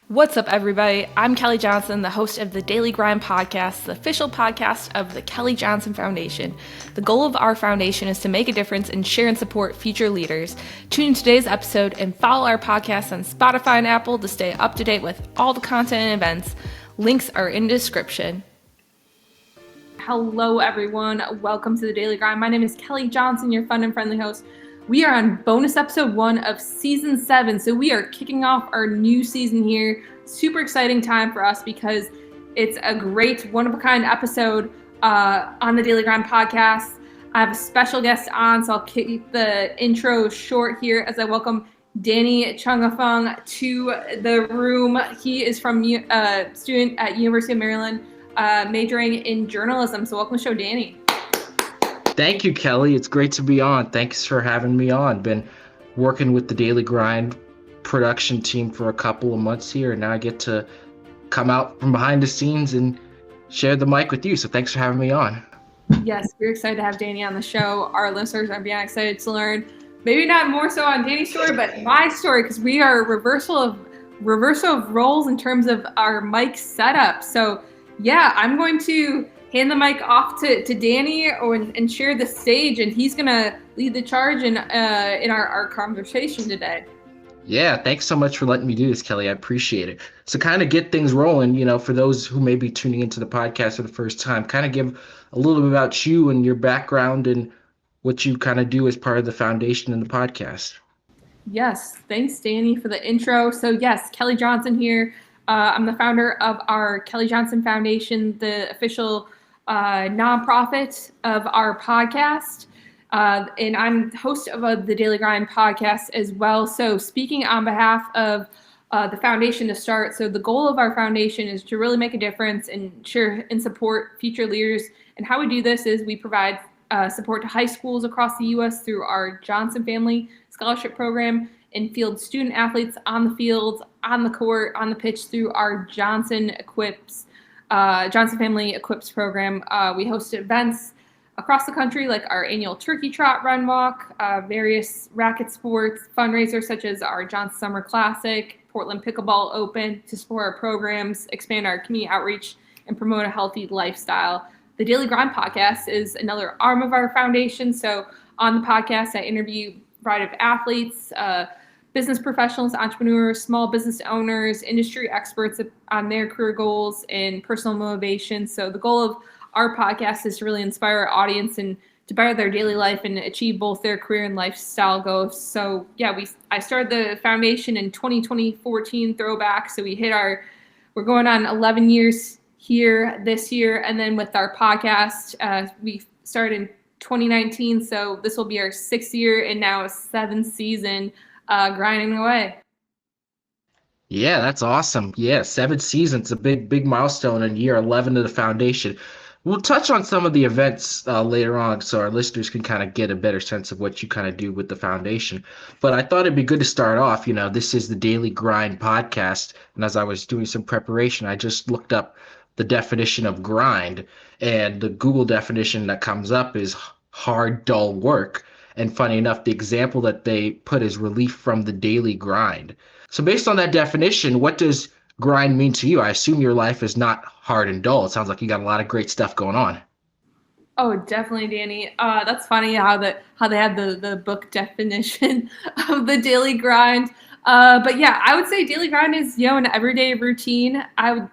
What's up, everybody? I'm Kelly Johnson, the host of the Daily Grind podcast, the official podcast of the Kelly Johnson Foundation. The goal of our foundation is to make a difference and share and support future leaders. Tune in today's episode and follow our podcast on Spotify and Apple to stay up to date with all the content and events. Links are in the description. Hello, everyone. Welcome to the Daily Grind. My name is Kelly Johnson, your fun and friendly host. We are on bonus episode 1 of season 7, so we are kicking off our new season here. Super exciting time for us because it's a great one-of-a-kind episode on the Daily Grind podcast. I have a special guest on, so I'll keep the intro short here as I welcome Danny Chung-A-Fung to the room. He is from a student at University of Maryland, majoring in journalism. So welcome to the show, Danny. Thank you, Kelly. It's great to be on. Thanks for having me on. Been working with the Daily Grind production team for a couple of months here, and now I get to come out from behind the scenes and share the mic with you. So thanks for having me on. Yes, we're excited to have Danny on the show. Our listeners are being excited to learn, maybe not more so on Danny's story, but my story, because we are reversal of roles in terms of our mic setup. So yeah, I'm going to hand the mic off to Danny and share the stage, and he's gonna lead the charge in our conversation today. Yeah, thanks so much for letting me do this, Kelly. I appreciate it. So kind of get things rolling, for those who may be tuning into the podcast for the first time, kind of give a little bit about you and your background and what you kind of do as part of the foundation and the podcast. Yes, thanks, Danny, for the intro. So yes, Kelly Johnson here. I'm the founder of our Kelly Johnson Foundation, the official nonprofit of our podcast. And I'm host of the Daily Grind podcast as well. So speaking on behalf of the foundation to start, so the goal of our foundation is to really make a difference and share and support future leaders. And how we do this is we provide support to high schools across the U.S. through our Johnson Family Scholarship Program and field student athletes on the field, on the court, on the pitch through our Johnson Family Equips program. We host events across the country, like our annual Turkey Trot Run Walk, various racket sports, fundraisers such as our Johnson Summer Classic, Portland Pickleball Open to support our programs, expand our community outreach, and promote a healthy lifestyle. The Daily Grind podcast is another arm of our foundation. So on the podcast, I interview a variety of athletes, business professionals, entrepreneurs, small business owners, industry experts on their career goals and personal motivation. So the goal of our podcast is to really inspire our audience and to better their daily life and achieve both their career and lifestyle goals. So yeah, I started the foundation in 2014 throwback. So we're going on 11 years here this year. And then with our podcast, we started in 2019. So this will be our 6th year and now a 7th season. Grinding away. Yeah, that's awesome. Yeah, 7 seasons, a big milestone in year 11 of the foundation. We'll touch on some of the events later on so our listeners can kind of get a better sense of what you kind of do with the foundation. But I thought it'd be good to start off. This is the Daily Grind podcast. And as I was doing some preparation, I just looked up the definition of grind. And the Google definition that comes up is hard, dull work. And funny enough, the example that they put is relief from the daily grind. So based on that definition, what does grind mean to you? I assume your life is not hard and dull. It sounds like you got a lot of great stuff going on. Oh, definitely, Danny. That's funny how they have the book definition of the daily grind. But yeah, I would say daily grind is, an everyday routine. I would,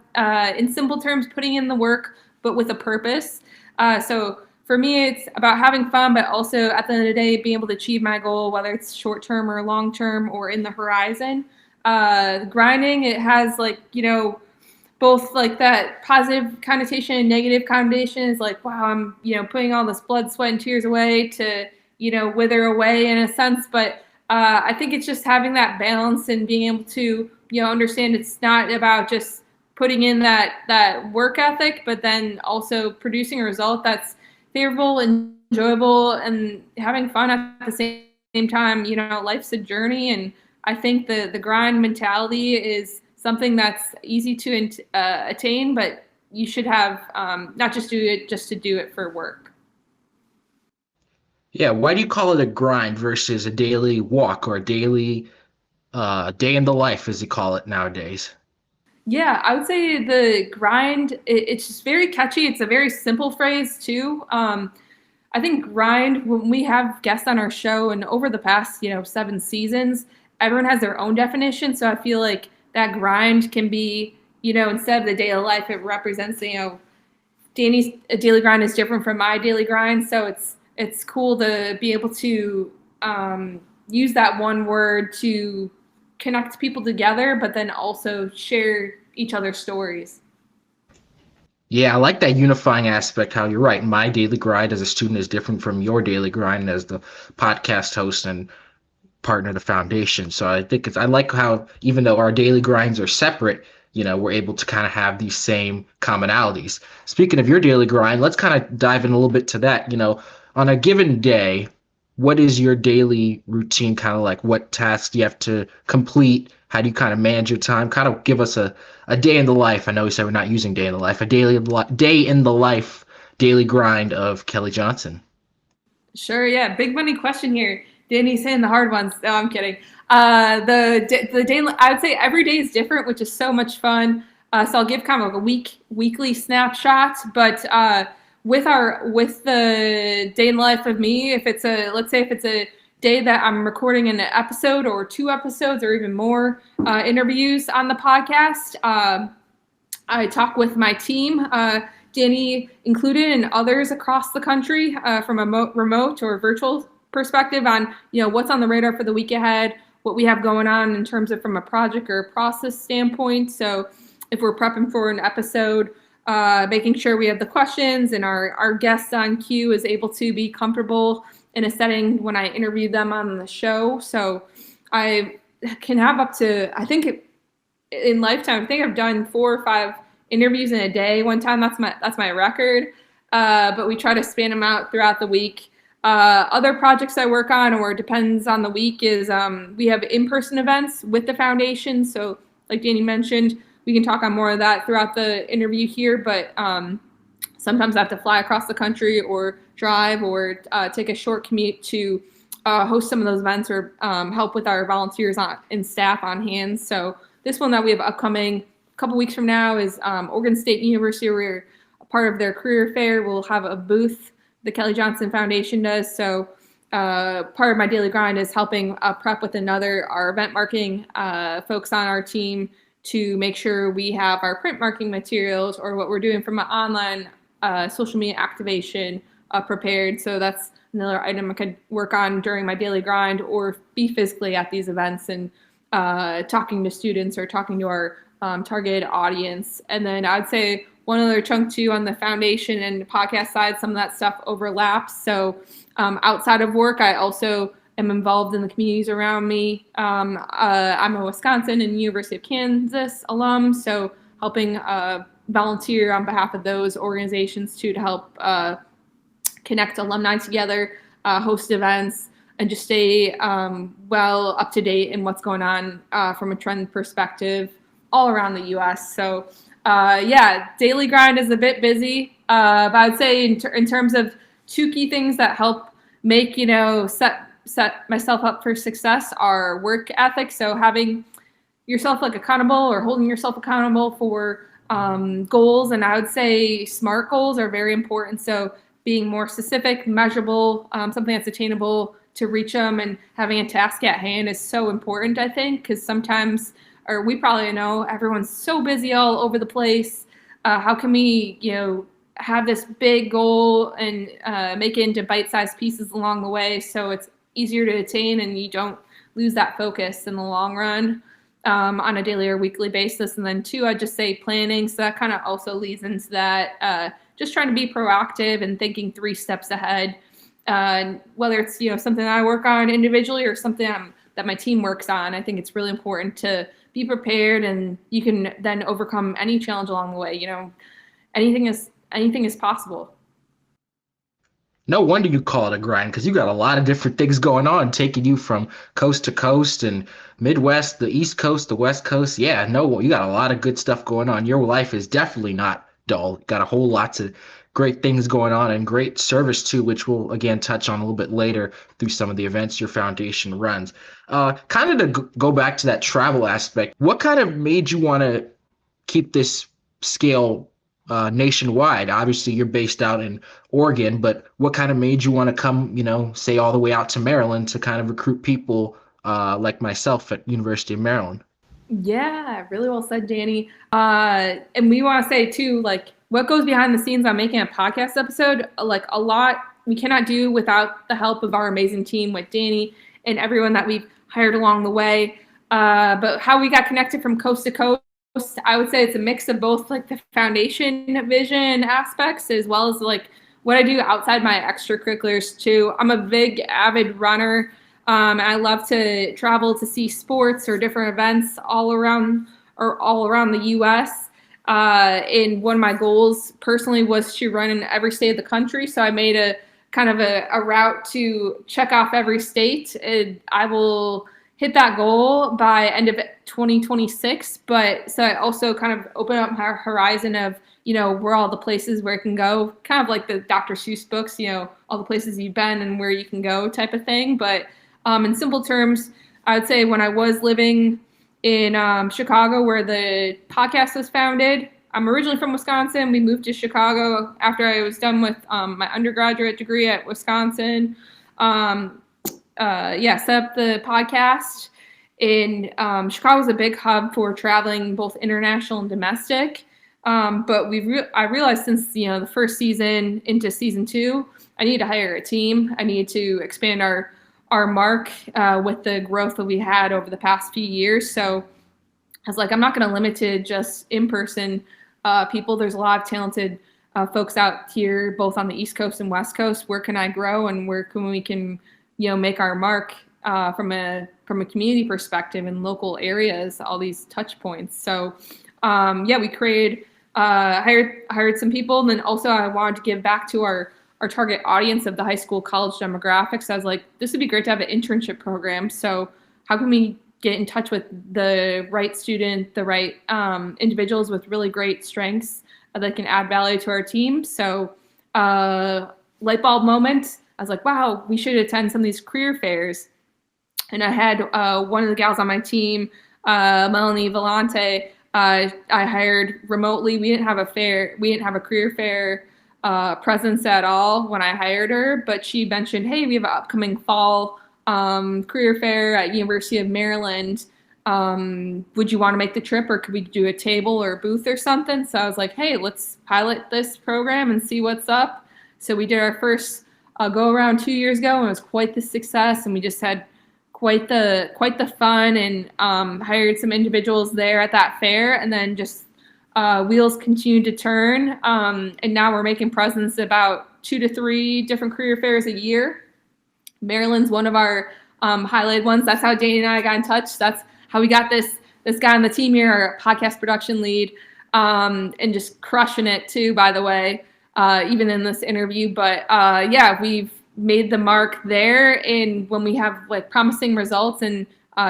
in simple terms, putting in the work, but with a purpose. So for me, it's about having fun, but also at the end of the day, being able to achieve my goal, whether it's short-term or long-term or in the horizon. Grinding, it has both like that positive connotation and negative connotation. Is like, wow, I'm, putting all this blood, sweat, and tears away to, wither away in a sense. But I think it's just having that balance and being able to, understand it's not about just putting in that work ethic, but then also producing a result that's favorable, enjoyable, and having fun at the same time. Life's a journey, and I think the grind mentality is something that's easy to attain, but you should have not just do it just to do it for work. Yeah, why do you call it a grind versus a daily walk or a daily day in the life, as you call it nowadays? Yeah, I would say the grind, it's just very catchy. It's a very simple phrase, too. I think grind, when we have guests on our show and over the past, 7 seasons, everyone has their own definition. So I feel like that grind can be, instead of the daily life, it represents, Danny's daily grind is different from my daily grind. So it's cool to be able to use that one word to connect people together, but then also share each other's stories. Yeah, I like that unifying aspect. How you're right. My daily grind as a student is different from your daily grind as the podcast host and partner to foundation. So I think I like how even though our daily grinds are separate, we're able to kind of have these same commonalities. Speaking of your daily grind, let's kind of dive in a little bit to that. On a given day, what is your daily routine kind of like? What tasks do you have to complete? How do you kind of manage your time? Kind of give us a day in the life. I know we said we're not using day in the life, a day in the life, daily grind of Kelly Johnson. Sure, yeah. Big money question here. Danny's saying the hard ones. No, I'm kidding. The day, I would say every day is different, which is so much fun. So I'll give kind of like a weekly snapshot. But with the day in the life of me, if it's a let's say if it's a day that I'm recording an episode or 2 episodes or even more interviews on the podcast, I talk with my team. Danny included, and others across the country from a remote or virtual perspective on what's on the radar for the week ahead, what we have going on in terms of from a project or a process standpoint. So if we're prepping for an episode, making sure we have the questions and our guests on cue is able to be comfortable in a setting when I interview them on the show. So I can have up to, I think in lifetime, I think I've done 4 or 5 interviews in a day. One time, that's my record. But we try to span them out throughout the week. Other projects I work on, or depends on the week, is we have in-person events with the foundation. So, like Danny mentioned, we can talk on more of that throughout the interview here. But sometimes I have to fly across the country or drive or take a short commute to host some of those events or help with our volunteers and staff on hand. So this one that we have upcoming a couple weeks from now is Oregon State University. We're a part of their career fair. We'll have a booth the Kelly Johnson Foundation does. So part of my daily grind is helping prep with our event marketing folks on our team to make sure we have our print marketing materials or what we're doing from an online social media activation prepared. So that's another item I could work on during my daily grind or be physically at these events and talking to students or talking to our targeted audience. And then I'd say one other chunk too on the foundation and podcast side, some of that stuff overlaps. So outside of work, I also am involved in the communities around me. I'm a Wisconsin and University of Kansas alum, so helping volunteer on behalf of those organizations too to help connect alumni together, host events, and just stay well up to date in what's going on from a trend perspective all around the U.S. So yeah, daily grind is a bit busy, but I would say in terms of 2 key things that help make set myself up for success are work ethic. So having yourself accountable or holding yourself accountable for goals, and I would say SMART goals are very important. So being more specific, measurable, something that's attainable to reach them, and having a task at hand is so important, I think, because sometimes, or we probably know, everyone's so busy all over the place. How can we, have this big goal and make it into bite-sized pieces along the way so it's easier to attain and you don't lose that focus in the long run on a daily or weekly basis. And then 2, I'd just say planning. So that kind of also leads into that, just trying to be proactive and thinking 3 steps ahead, whether it's, something I work on individually or something that my team works on. I think it's really important to be prepared, and you can then overcome any challenge along the way. Anything is possible. No wonder you call it a grind because you got a lot of different things going on, taking you from coast to coast and Midwest, the East Coast, the West Coast. Yeah, no, you got a lot of good stuff going on. Your life is definitely not dull. Got a whole lots of great things going on and great service too, which we'll again touch on a little bit later through some of the events your foundation runs. Kind of to go back to that travel aspect, what kind of made you want to keep this scale nationwide? Obviously, you're based out in Oregon, but what kind of made you want to come, say all the way out to Maryland to kind of recruit people like myself at University of Maryland? Yeah, really well said, Danny. And we want to say too, like what goes behind the scenes on making a podcast episode, like a lot we cannot do without the help of our amazing team with Danny and everyone that we've hired along the way. But how we got connected from coast to coast, I would say it's a mix of both like the foundation vision aspects as well as like what I do outside my extracurriculars too. I'm a big avid runner. And I love to travel to see sports or different events all around the U.S. And one of my goals personally was to run in every state of the country. So I made a kind of a route to check off every state. And I will hit that goal by end of 2026. But so I also kind of open up my horizon of, where all the places where it can go, kind of like the Dr. Seuss books, all the places you've been and where you can go type of thing. But in simple terms, I would say when I was living in Chicago, where the podcast was founded, I'm originally from Wisconsin. We moved to Chicago after I was done with my undergraduate degree at Wisconsin. Set up the podcast. In Chicago is a big hub for traveling, both international and domestic. But I realized since the first season into season 2, I need to hire a team. I need to expand our mark with the growth that we had over the past few years. So I was like, I'm not going to limit to just in-person people. There's a lot of talented folks out here, both on the East Coast and West Coast. Where can I grow and where can we make our mark from a community perspective in local areas, all these touch points. So we created, hired some people. And then also I wanted to give back to our target audience of the high school college demographics. I was like, this would be great to have an internship program. So how can we get in touch with the right student, the right individuals with really great strengths that can add value to our team? So light bulb moment, I was like, wow, we should attend some of these career fairs. And I had one of the gals on my team, Melanie Vellante, I hired remotely. We didn't have a career fair presence at all when I hired her, but she mentioned, hey, we have an upcoming fall career fair at University of Maryland. Would you want to make the trip, or could we do a table or a booth or something? So I was like, hey, let's pilot this program and see what's up. So we did our first go around 2 years ago, and it was quite the success, and we just had quite the fun, and hired some individuals there at that fair, and then just wheels continued to turn, and now we're making presence about 2 to 3 different career fairs a year. Maryland's one of our highlighted ones. That's how Danny and I got in touch. That's how we got this guy on the team here, our podcast production lead, and just crushing it too, by the way, even in this interview. But we've made the mark there, and when we have like promising results and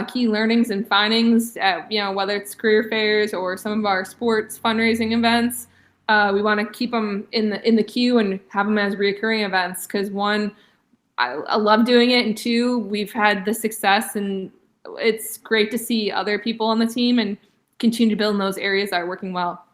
key learnings and findings at, whether it's career fairs or some of our sports fundraising events, we want to keep them in the queue and have them as reoccurring events, because one, I love doing it, and two, we've had the success, and it's great to see other people on the team and continue to build in those areas that are working well.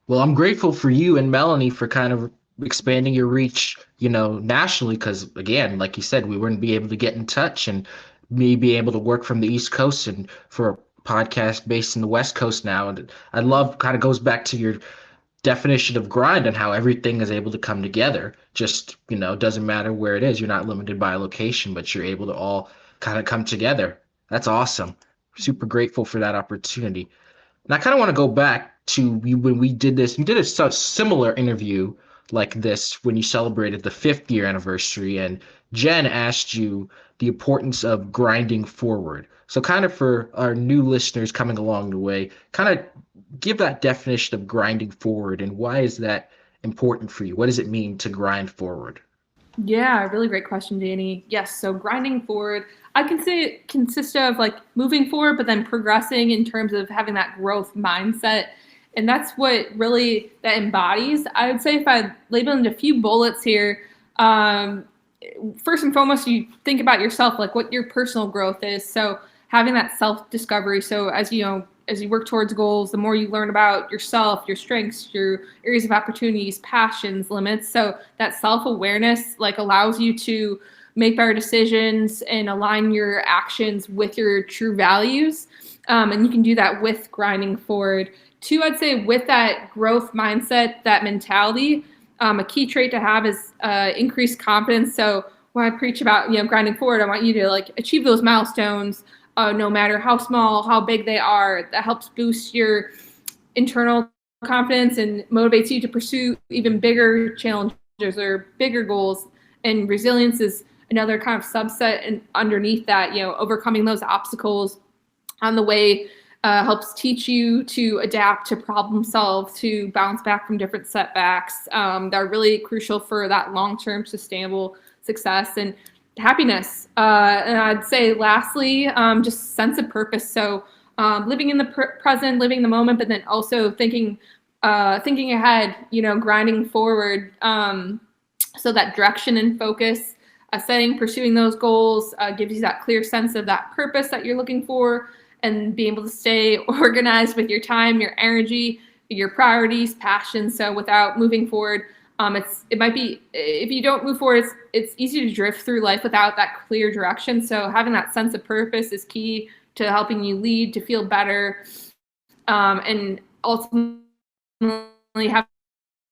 Well, I'm grateful for you and Melanie for kind of expanding your reach, nationally, because again, like you said, we wouldn't be able to get in touch, and me be able to work from the East Coast and for a podcast based in the West Coast now. And I love, kind of goes back to your definition of grind and how everything is able to come together. Just, doesn't matter where it is. You're not limited by a location, but you're able to all kind of come together. That's awesome. Super grateful for that opportunity. And I kind of want to go back to you when we did this. You did a similar interview like this when you celebrated the 5th year anniversary, and Jen asked you the importance of grinding forward. So kind of for our new listeners coming along the way, kind of give that definition of grinding forward, and why is that important for you? What does it mean to grind forward? Yeah, really great question, Danny. Yes, so grinding forward, I can say it consists of like moving forward, but then progressing in terms of having that growth mindset. And that's what really that embodies. I would say if I label into a few bullets here, first and foremost, you think about yourself, like what your personal growth is. So having that self-discovery. So as as you work towards goals, the more you learn about yourself, your strengths, your areas of opportunities, passions, limits. So that self-awareness like allows you to make better decisions and align your actions with your true values. And you can do that with grinding forward. Two, I'd say with that growth mindset, that mentality, a key trait to have is increased confidence. So when I preach about grinding forward, I want you to like achieve those milestones, no matter how small, how big they are. That helps boost your internal confidence and motivates you to pursue even bigger challenges or bigger goals. And resilience is another kind of subset and underneath that, overcoming those obstacles on the way helps teach you to adapt, to problem solve, to bounce back from different setbacks that are really crucial for that long-term sustainable success and happiness. And I'd say lastly, just sense of purpose. So living in the present, living the moment, but then also thinking ahead, grinding forward. So that direction and focus, setting, pursuing those goals gives you that clear sense of that purpose that you're looking for, and being able to stay organized with your time, your energy, your priorities, passions. So without moving forward, it might be, if you don't move forward, it's easy to drift through life without that clear direction. So having that sense of purpose is key to helping you lead, to feel better, and ultimately have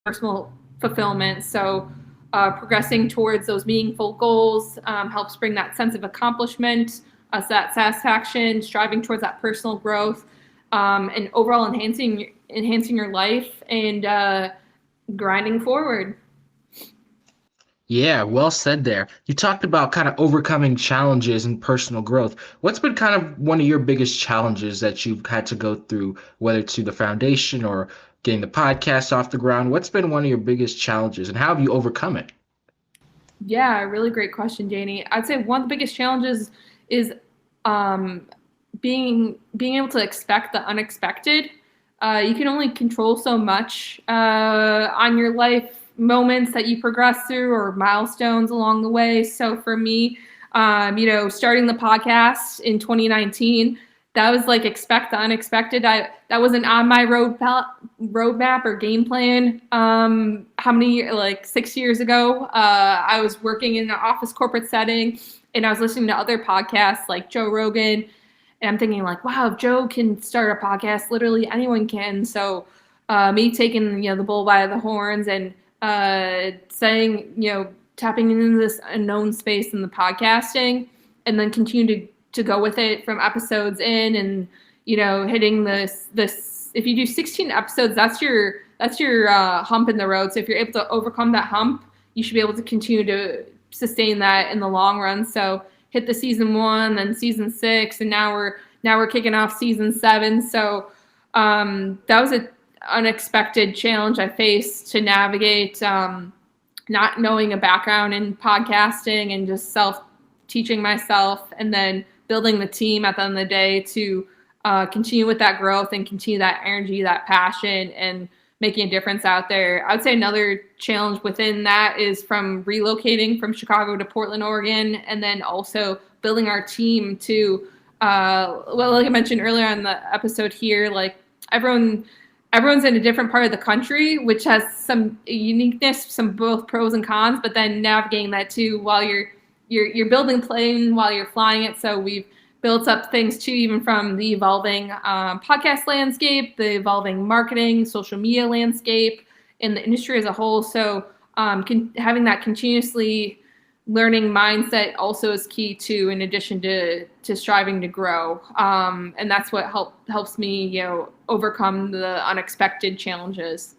personal fulfillment. So progressing towards those meaningful goals helps bring that sense of accomplishment, that satisfaction, striving towards that personal growth, and overall enhancing your life and grinding forward. Yeah, well said there. You talked about kind of overcoming challenges and personal growth. What's been kind of one of your biggest challenges that you've had to go through, whether to the foundation or getting the podcast off the ground? What's been one of your biggest challenges and how have you overcome it? Yeah, really great question, Danny. I'd say one of the biggest challenges is um, being able to expect the unexpected. You can only control so much on your life moments that you progress through or milestones along the way. So for me, starting the podcast in 2019, that was like expect the unexpected. That wasn't on my roadmap or game plan. How many like 6 years ago, I was working in an office corporate setting, and I was listening to other podcasts like Joe Rogan, and I'm thinking like, wow, if Joe can start a podcast, literally anyone can. So me taking the bull by the horns and saying tapping into this unknown space in the podcasting, and then continue to go with it from episodes in, and hitting this if you do 16 episodes, that's your hump in the road. So if you're able to overcome that hump, you should be able to continue to sustain that in the long run. So hit the season 1, then season 6, and now we're kicking off season 7. So that was an unexpected challenge I faced to navigate, not knowing a background in podcasting and just teaching myself, and then building the team at the end of the day to continue with that growth and continue that energy, that passion, and making a difference out there. I would say another challenge within that is from relocating from Chicago to Portland, Oregon, and then also building our team to, like I mentioned earlier on the episode here, like everyone's in a different part of the country, which has some uniqueness, some both pros and cons, but then navigating that too while you're building plane while you're flying it. So we've built up things too, even from the evolving podcast landscape, the evolving marketing, social media landscape, and the industry as a whole. So having that continuously learning mindset also is key too, in addition to striving to grow. And that's what helps me, overcome the unexpected challenges.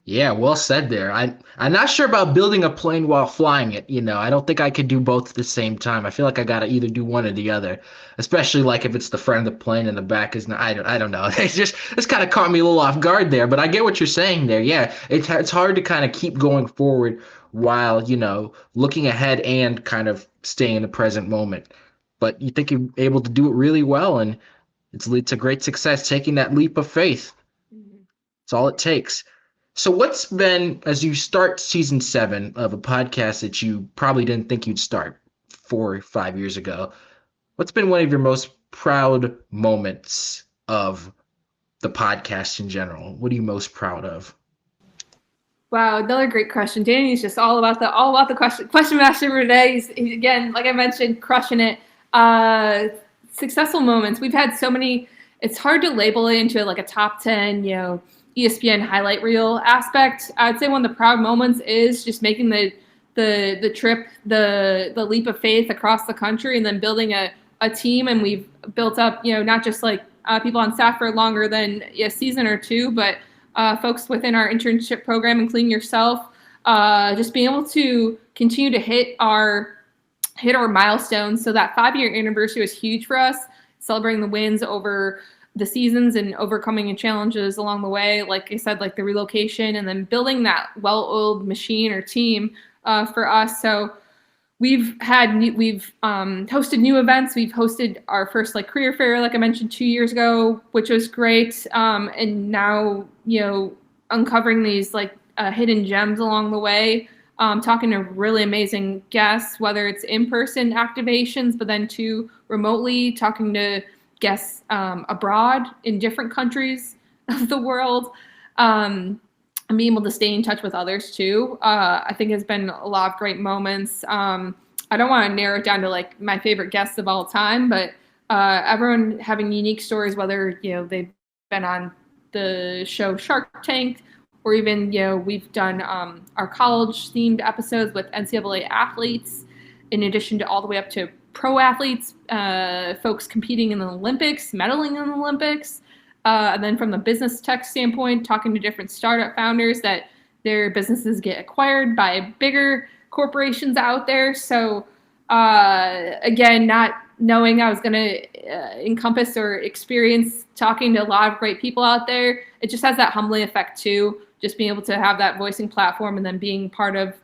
Yeah, well said there. I'm not sure about building a plane while flying it. I don't think I could do both at the same time. I feel like I gotta either do one or the other, especially like if it's the front of the plane and the back is not. I don't know. It's kind of caught me a little off guard there, but I get what you're saying there. Yeah, it's hard to kind of keep going forward while looking ahead and kind of staying in the present moment. But you think you're able to do it really well, and it's lead to great success. Taking that leap of faith. Mhm. It's all it takes. So what's been, as you start season 7 of a podcast that you probably didn't think you'd start 4 or 5 years ago, what's been one of your most proud moments of the podcast in general? What are you most proud of? Wow, another great question. Danny's just all about the question master today. He's again, like I mentioned, crushing it. Uh, Successful moments. We've had so many. It's hard to label it into like a top 10, ESPN highlight reel aspect. I'd say one of the proud moments is just making the trip, the leap of faith across the country, and then building a team. And we've built up, not just like people on staff for longer than a season or two, but folks within our internship program, including yourself, just being able to continue to hit our milestones. So that 5-year anniversary was huge for us, celebrating the wins over the seasons and overcoming challenges along the way. Like I said, like the relocation and then building that well-oiled machine or team for us. So we've hosted new events. We've hosted our first like career fair, like I mentioned 2 years ago, which was great. And now, uncovering these like hidden gems along the way, talking to really amazing guests, whether it's in-person activations, but then too remotely talking to guests abroad in different countries of the world. And being able to stay in touch with others too, I think has been a lot of great moments. I don't want to narrow it down to like my favorite guests of all time, but everyone having unique stories, whether they've been on the show Shark Tank, or even we've done our college themed episodes with NCAA athletes, in addition to all the way up to pro athletes, folks competing in the Olympics, medaling in the Olympics. And then from the business tech standpoint, talking to different startup founders that their businesses get acquired by bigger corporations out there. So again, not knowing I was going to encompass or experience talking to a lot of great people out there, it just has that humbling effect too, just being able to have that voicing platform and then being part of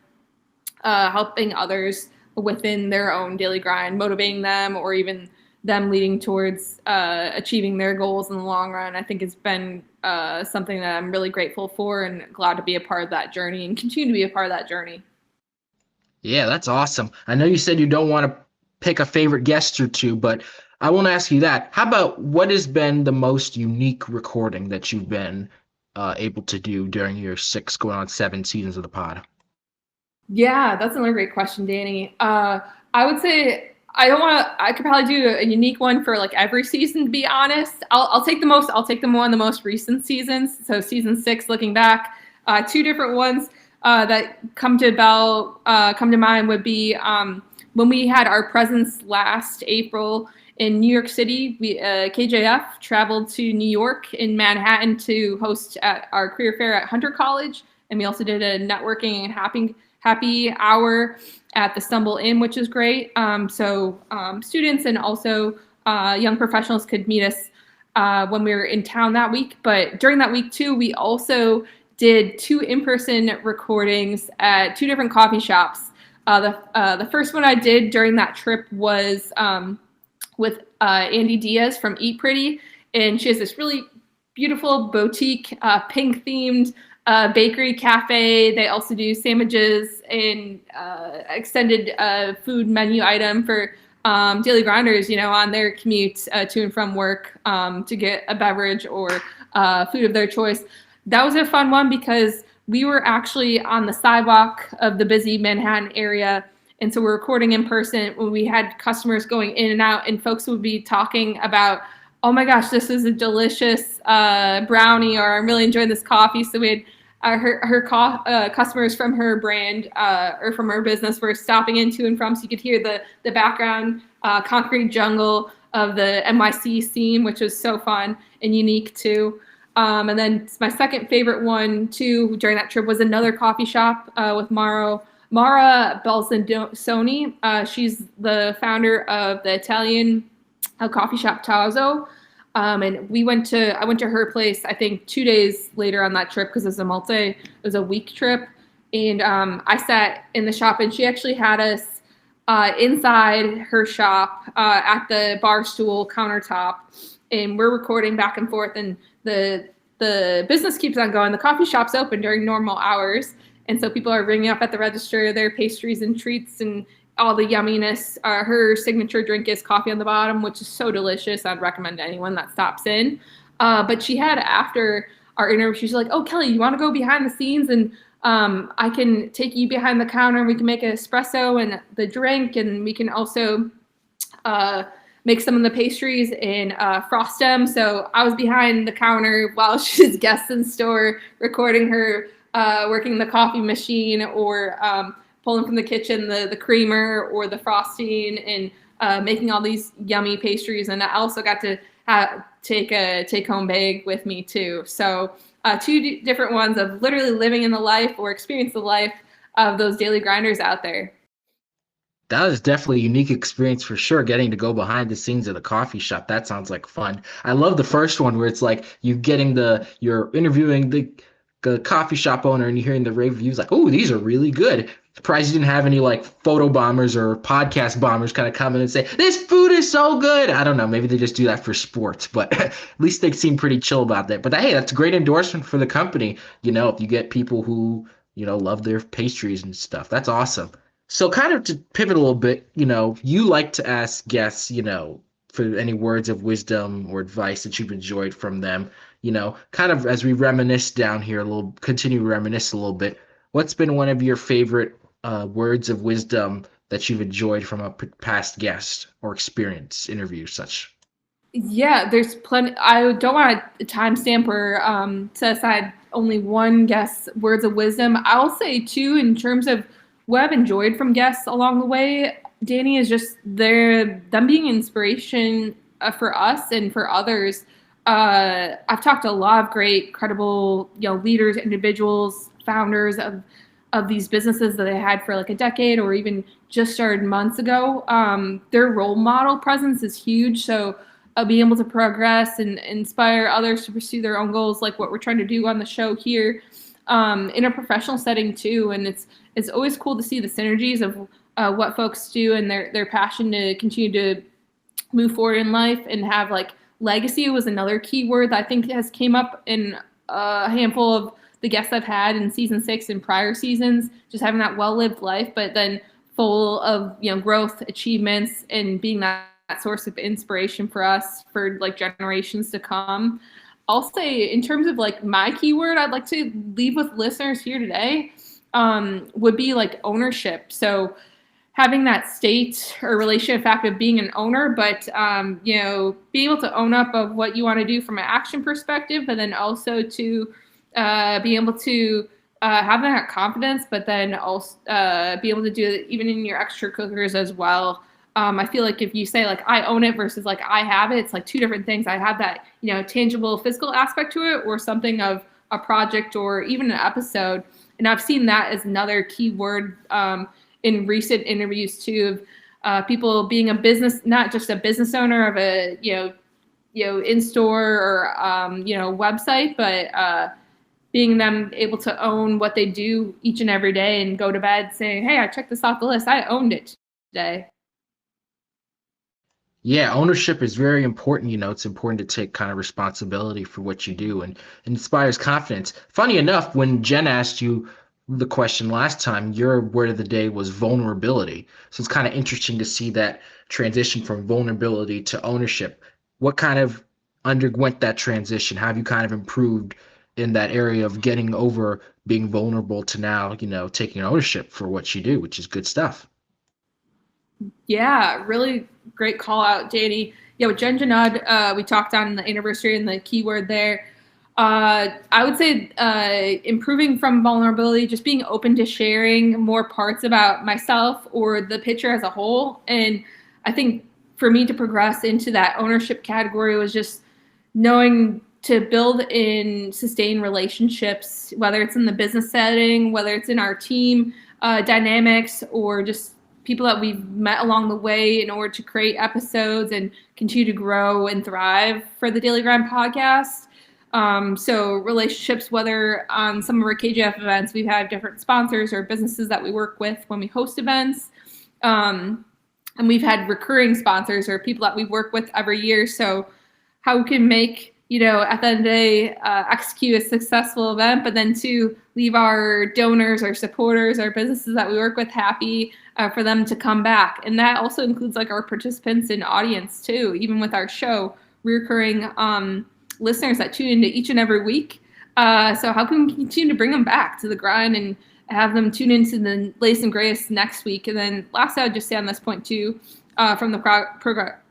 helping others within their own daily grind, motivating them, or even them leading towards achieving their goals in the long run. I think it's been something that I'm really grateful for and glad to be a part of that journey and continue to be a part of that journey. Yeah, that's awesome. I know you said you don't want to pick a favorite guest or two, but I won't ask you that. How about what has been the most unique recording that you've been able to do during your 6 going on 7 seasons of the pod? Yeah, that's another great question, Danny. I would say I could probably do a unique one for like every season, to be honest. I'll take one of the most recent seasons. So season 6, looking back, 2 different ones that come to mind would be when we had our presence last April in New York City. We KJF traveled to New York in Manhattan to host at our career fair at Hunter College, and we also did a networking and happy hour at the Stumble Inn, which is great. So students and also young professionals could meet us when we were in town that week. But during that week too, we also did 2 in-person recordings at 2 different coffee shops. The first one I did during that trip was with Andy Diaz from Eat Pretty, and she has this really beautiful boutique pink-themed bakery cafe. They also do sandwiches and extended food menu item for daily grinders, on their commute to and from work to get a beverage or food of their choice. That was a fun one because we were actually on the sidewalk of the busy Manhattan area. And so we're recording in person when we had customers going in and out, and folks would be talking about, oh my gosh, this is a delicious brownie, or I'm really enjoying this coffee. So we had her customers from her brand or from her business were stopping in to and from, so you could hear the background concrete jungle of the NYC scene, which was so fun and unique too. And then my second favorite one too during that trip was another coffee shop with Mara Belzandoni. She's the founder of the Italian coffee shop Tazo. And I went to her place, I think 2 days later on that trip, because it was a week trip. And I sat in the shop, and she actually had us inside her shop at the bar stool countertop, and we're recording back and forth, and the business keeps on going. The coffee shop's open during normal hours, and so people are ringing up at the register their pastries and treats and all the yumminess. Her signature drink is coffee on the bottom, which is so delicious. I'd recommend to anyone that stops in. But she had, after our interview, she's like, "Oh, Kelly, you want to go behind the scenes, and I can take you behind the counter and we can make an espresso and the drink, and we can also make some of the pastries and frost them." So I was behind the counter while she's guest in store, recording her working the coffee machine, or pulling from the kitchen the creamer or the frosting, and making all these yummy pastries. And I also got to take a take-home bag with me too. So two different ones of literally living in the life or experience the life of those daily grinders out there. That was definitely a unique experience for sure, getting to go behind the scenes of the coffee shop. That sounds like fun. I love the first one where it's like you're interviewing the coffee shop owner and you're hearing the rave reviews like, "Oh, these are really good." Surprised you didn't have any like photo bombers or podcast bombers kind of come in and say, "This food is so good." I don't know. Maybe they just do that for sports, but at least they seem pretty chill about that. But hey, that's a great endorsement for the company. If you get people who, love their pastries and stuff, that's awesome. So kind of to pivot a little bit, you like to ask guests, for any words of wisdom or advice that you've enjoyed from them, kind of as we reminisce down here continue to reminisce a little bit. What's been one of your favorite words of wisdom that you've enjoyed from a past guest or experience, interview, such? Yeah, there's plenty. I don't want to timestamp or set aside only one guest's words of wisdom. I'll say two in terms of what I've enjoyed from guests along the way. Danny, is just them being inspiration for us and for others. I've talked to a lot of great, credible, leaders, individuals, founders of these businesses that they had for like a decade or even just started months ago. Their role model presence is huge. So being able to progress and inspire others to pursue their own goals, like what we're trying to do on the show here, in a professional setting too. And it's always cool to see the synergies of what folks do and their passion to continue to move forward in life and have like legacy was another key word that I think has came up in a handful of the guests I've had in season 6 and prior seasons, just having that well-lived life, but then full of, growth, achievements, and being that source of inspiration for us for like generations to come. I'll say in terms of like my keyword I'd like to leave with listeners here today would be like ownership. So having that state or relationship fact of being an owner, but being able to own up of what you want to do from an action perspective, but then also to be able to have that confidence, but then also be able to do it even in your extracurriculars as well. I feel like if you say like I own it versus like I have it, it's like two different things. I have that, tangible physical aspect to it, or something of a project or even an episode. And I've seen that as another key word in recent interviews too, of people being a business, not just a business owner of a, in-store or, website, but being them able to own what they do each and every day and go to bed saying, "Hey, I checked this off the list. I owned it today." Yeah, ownership is very important. It's important to take kind of responsibility for what you do, and it inspires confidence. Funny enough, when Jen asked you the question last time, your word of the day was vulnerability. So it's kind of interesting to see that transition from vulnerability to ownership. What kind of underwent that transition? How have you kind of improved in that area of getting over being vulnerable to now, taking ownership for what you do, which is good stuff? Yeah, really great call out, JD. Yeah, with Jen Janud, we talked on the anniversary and the keyword there. I would say improving from vulnerability, just being open to sharing more parts about myself or the picture as a whole. And I think for me to progress into that ownership category was just knowing to build and sustain relationships, whether it's in the business setting, whether it's in our team dynamics, or just people that we've met along the way in order to create episodes and continue to grow and thrive for the Daily Grind podcast. So relationships, whether on some of our KJF events, we've had different sponsors or businesses that we work with when we host events. And we've had recurring sponsors or people that we work with every year. So how we can make, at the end of the day, execute a successful event, but then to leave our donors, our supporters, our businesses that we work with happy for them to come back. And that also includes like our participants and audience too, even with our show, recurring listeners that tune into each and every week. So how can we continue to bring them back to the grind and have them tune into the latest and greatest next week? And then last, I would just say on this point too, from the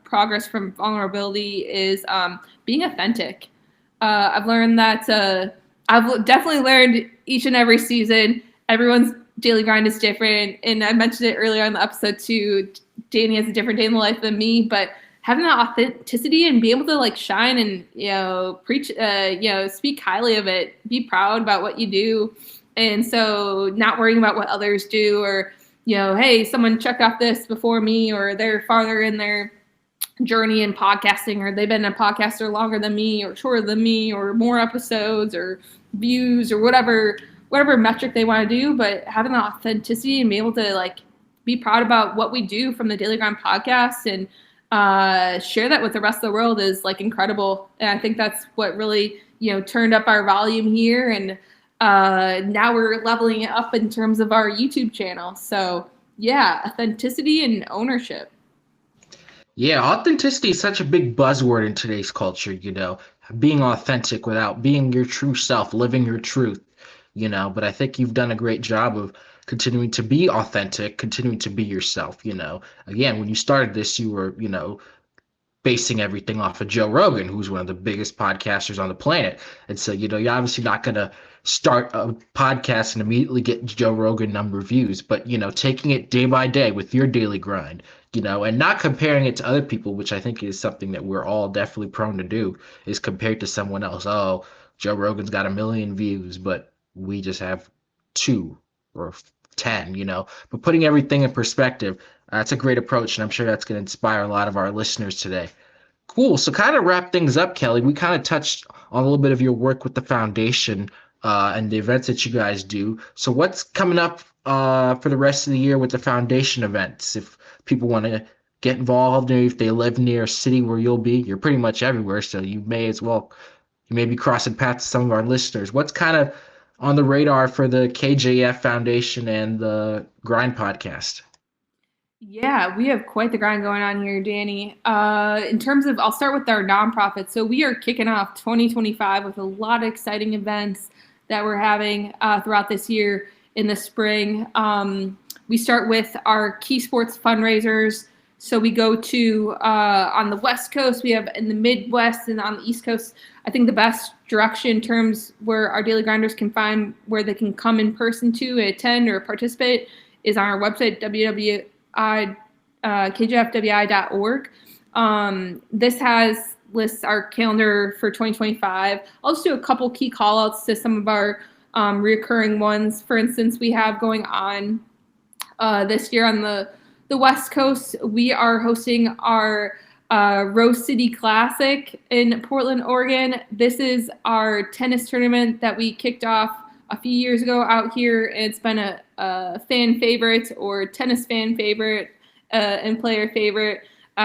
progress from vulnerability is being authentic. I've learned that I've definitely learned each and every season, everyone's daily grind is different. And I mentioned it earlier on the episode too, Danny has a different day in the life than me, but having that authenticity and be able to like shine and, preach, speak highly of it, be proud about what you do. And so not worrying about what others do or, hey, someone checked off this before me or they're farther in their journey in podcasting or they've been a podcaster longer than me or shorter than me or more episodes or views or whatever metric they want to do, but having the authenticity and be able to like be proud about what we do from the Daily Grind podcast and share that with the rest of the world is like incredible. And I think that's what really, turned up our volume here. And now we're leveling it up in terms of our YouTube channel. So yeah, authenticity and ownership. Yeah, authenticity is such a big buzzword in today's culture, being authentic without being your true self, living your truth, but I think you've done a great job of continuing to be authentic, continuing to be yourself, Again, when you started this, you were, basing everything off of Joe Rogan, who's one of the biggest podcasters on the planet. And so, you're obviously not going to start a podcast and immediately get Joe Rogan number of views, but, taking it day by day with your daily grind, and not comparing it to other people, which I think is something that we're all definitely prone to do, is compared to someone else. Oh, Joe Rogan's got 1 million views, but we just have 2 or 10, but putting everything in perspective, that's a great approach, and I'm sure that's going to inspire a lot of our listeners today. Cool. So kind of wrap things up, Kelly. We kind of touched on a little bit of your work with the foundation and the events that you guys do. So what's coming up for the rest of the year with the foundation events? If people want to get involved, or if they live near a city where you'll be, you're pretty much everywhere, so you may be crossing paths with some of our listeners. What's kind of on the radar for the KJF Foundation and the Grind podcast? Yeah, we have quite the grind going on here, Danny. In terms of, I'll start with our nonprofit. So we are kicking off 2025 with a lot of exciting events that we're having throughout this year in the spring. We start with our key sports fundraisers. So we go to, on the West Coast, we have in the Midwest and on the East Coast, I think the best direction in terms where our daily grinders can find where they can come in person to attend or participate is on our website, kjfwi.org. This lists our calendar for 2025. I'll just do a couple key call outs to some of our reoccurring ones. For instance, we have going on this year on the West Coast, we are hosting our Rose City Classic in Portland, Oregon. This is our tennis tournament that we kicked off a few years ago out here. It's been a fan favorite or tennis fan favorite and player favorite.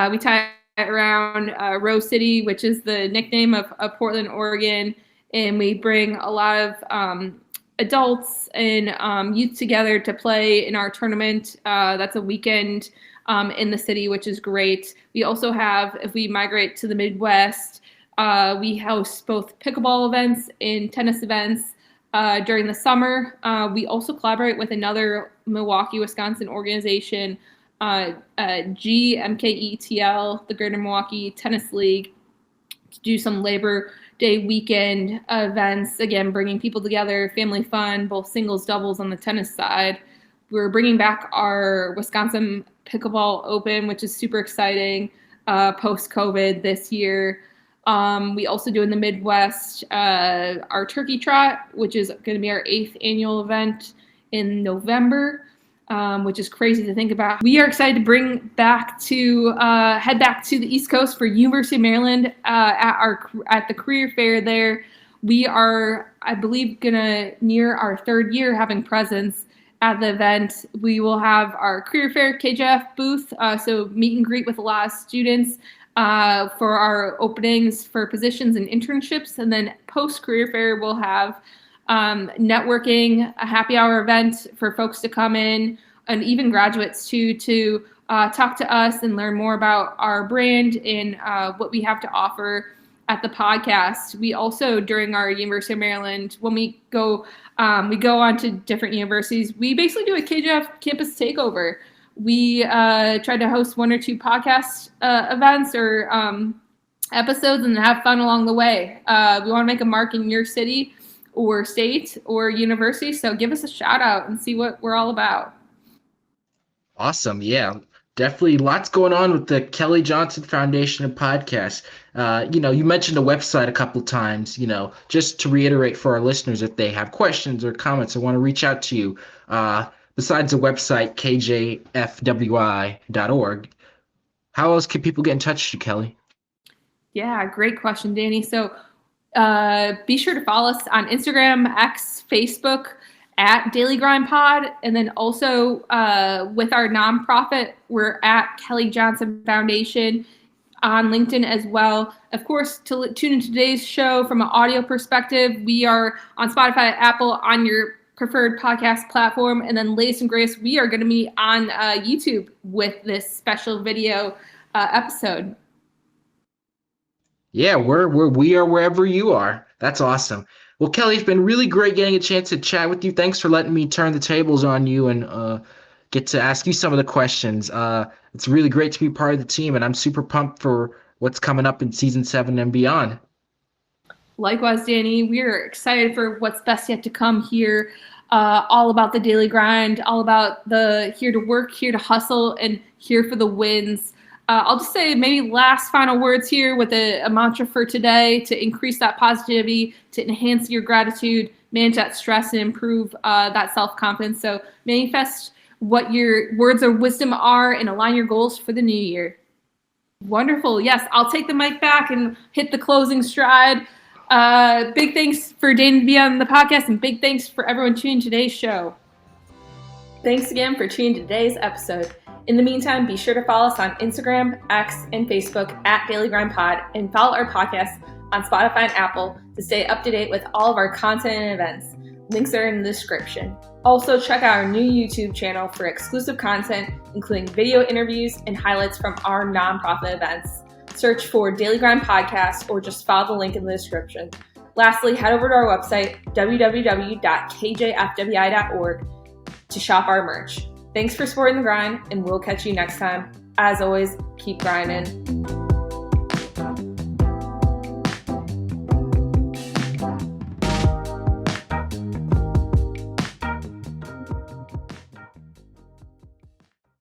We tie it around Rose City, which is the nickname of Portland, Oregon, and we bring a lot of adults and youth together to play in our tournament. That's a weekend in the city, which is great. We also have, if we migrate to the Midwest, we host both pickleball events and tennis events during the summer. We also collaborate with another Milwaukee, Wisconsin organization, GMKETL, the Greater Milwaukee Tennis League, to do some Labor Day weekend events, again, bringing people together, family fun, both singles, doubles on the tennis side. We're bringing back our Wisconsin Pickleball Open, which is super exciting post-COVID this year. We also do in the Midwest our Turkey Trot, which is going to be our 8th annual event in November, which is crazy to think about. We are excited to head back to the East Coast for University of Maryland at the career fair there. We are, I believe, gonna near our 3rd year having presence at the event. We will have our career fair KJF booth, so meet and greet with a lot of students. for our openings for positions and internships. And then post-career fair, we'll have networking, a happy hour event for folks to come in, and even graduates to talk to us and learn more about our brand and what we have to offer at the podcast. We also, during our University of Maryland, when we go on to different universities, we basically do a KJF campus takeover. We try to host 1 or 2 podcast events or episodes and have fun along the way. We want to make a mark in your city or state or university, so give us a shout out and see what we're all about. Awesome. Yeah, definitely lots going on with the Kelly Johnson Foundation and podcast. You mentioned a website a couple times, just to reiterate for our listeners, if they have questions or comments or want to reach out to you, besides the website, kjfwi.org, how else can people get in touch with you, Kelly? Yeah, great question, Danny. So be sure to follow us on Instagram, X, Facebook, at Daily Grind Pod, and then also with our nonprofit, we're at Kelly Johnson Foundation on LinkedIn as well. Of course, to tune into today's show from an audio perspective, we are on Spotify, Apple, on your preferred podcast platform, and then latest and greatest, we are going to be on YouTube with this special video episode. Yeah, we are wherever you are. That's awesome. Well, Kelly, it's been really great getting a chance to chat with you. Thanks for letting me turn the tables on you and get to ask you some of the questions. It's really great to be part of the team, and I'm super pumped for what's coming up in season 7 and beyond. Likewise, Danny, we're excited for what's best yet to come here. All about the daily grind, all about the here to work, here to hustle, and here for the wins. I'll just say maybe last final words here with a mantra for today to increase that positivity, to enhance your gratitude, manage that stress, and improve that self-confidence. So manifest what your words of wisdom are and align your goals for the new year. Wonderful. Yes, I'll take the mic back and hit the closing stride. Big thanks for Dane to be on the podcast, and big thanks for everyone tuning today's show. Thanks again for tuning to today's episode. In the meantime, be sure to follow us on Instagram, X, and Facebook at Daily Grind Pod, and follow our podcast on Spotify and Apple to stay up to date with all of our content and events. Links are in the description. Also, check out our new YouTube channel for exclusive content, including video interviews and highlights from our nonprofit events. Search for Daily Grind Podcast or just follow the link in the description. Lastly, head over to our website, www.kjfwi.org, to shop our merch. Thanks for supporting the grind, and we'll catch you next time. As always, keep grinding.